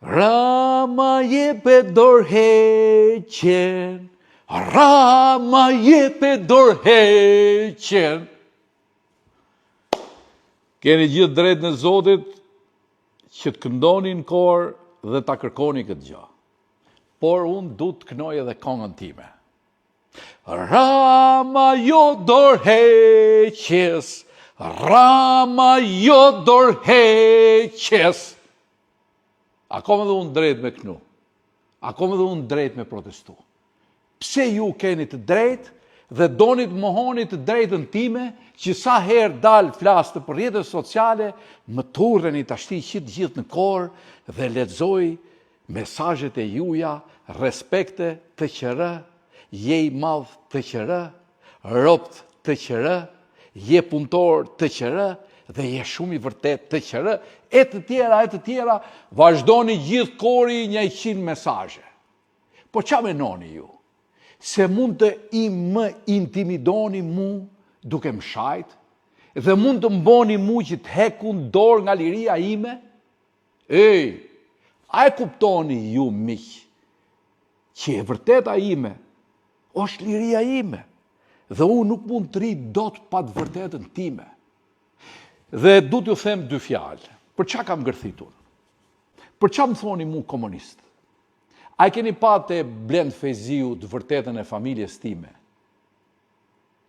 Rama jepe dorëheqjen, Rama jepe dorëheqjen. Keni gjithë drejt në Zotit që të këndoni në korë dhe ta kërkoni këtë gjë. Por unë du të kënoj edhe këngën time. Rama jo dorëheqjes, Rama jo dorëheqjes. Akome dhe unë drejt me kënu. Akome dhe unë drejt me protestu. Pse ju keni të drejt dhe doni të mohoni të drejtën time që sa herë dalë flasë të për rrjetet sociale, më turreni tashti që të gjithë në korë dhe lexoj mesazhet e juja, respekte të qërë, je i madh të qërë, ropt të qërë, je punëtor të qërë, dhe je shumë i vërtet të qërë, e të tjera, vazhdoni gjithë kori 100 mesazhe. Po qa menoni ju? Se mund të më intimidoni mu duke më shajt, dhe mund të mboni mu që të hekun dorë nga liria ime? A e kuptoni ju miq, që e vërteta ime është liria ime, dhe unë nuk mund të ri dot pa të vërtetën time. Dhe du t'ju them 2 fjalë. Për qa kam gërthitur? Për qa më thoni mu komunist? A e keni pa të Blend Feyziu të vërtetën e familjes time?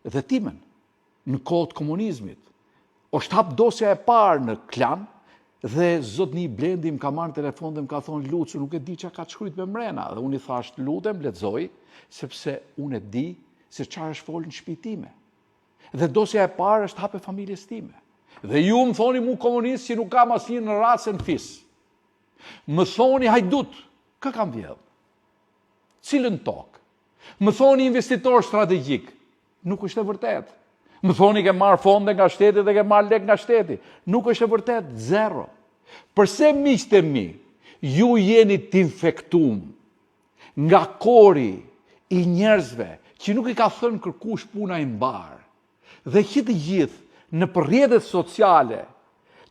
Dhe timen, në kohët komunizmit. Është hap dosja e parë në Klan, dhe zotni Blendi më ka marrë telefon dhe më ka thonë, Lucu, nuk e di që ka të shkrujt me mrena. Dhe unë i thasht, lutem, lexoj, sepse unë e di se çfarë është folë në shtëpi time. Dhe dosja e parë është hap e familjes time. Dhe ju më thoni mu komunist që nuk kam asnjë në racën fis. Më thoni hajdut, kë kam vjedh? Cilën tokë? Më thoni investitor strategjik. Nuk është e vërtet. Më thoni ke marrë fonde nga shteti dhe ke marrë lek nga shteti. Nuk është e vërtet, 0. Përse miqtë e mi, ju jeni t'infektum nga kori i njerëzve që nuk i ka thënë kërkush puna i mbarë. Dhe që të gjithë në rrjetet sociale,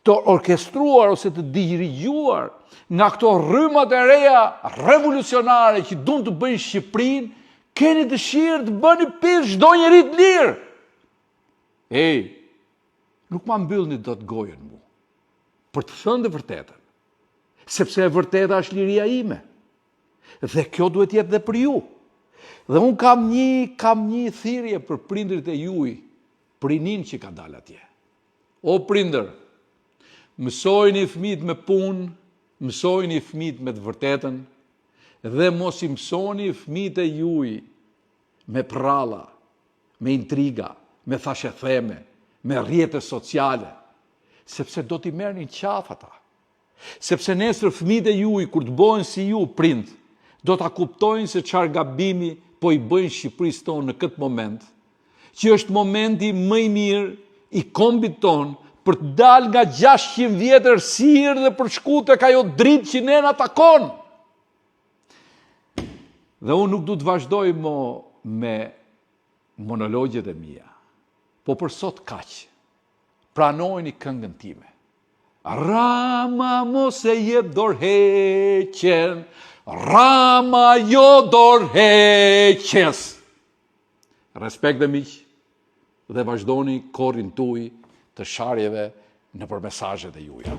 të orkestruar ose të dirigjuar nga këto rrymat e reja revolucionare që duan të bëjnë Shqipërinë, keni dëshirë të bëni pjesë çdo njeri të lirë. Nuk ma mbyllni dot gojën mu, për të thënë të vërtetën, sepse e vërteta është liria ime. Dhe kjo duhet jetë dhe për ju. Dhe unë kam një thirrje për prindërit e juaj, prinin që ka dalë atje. O prindër, mësojni fëmijët me punë, mësojni fëmijët me të vërtetën, dhe mos i mësoni fëmijët e juaj me prralla, me intriga, me thashetheme, me rrjete sociale, sepse do t'i merrni qafë ata. Sepse nesër fëmijët e juaj, kur të bëhen si ju prind, do t'a kuptojnë se çfarë gabimi po i bëjnë Shqipërisë tonë në këtë moment, që është momenti më i mirë i kombit tonë për të dalë nga 600 vjetër sirë dhe për shku tek ajo dritë që ne na takon. Dhe unë nuk du të vazhdoj me monologjet e mia, po për sot kaq. Pranojeni këngën time. Rama mos e jep dorëheqjen, Rama jo dorëheqjes. Respekt dhe miq, dhe vazhdoni korrin tuaj të sharjeve nëpër mesazhet e juaja.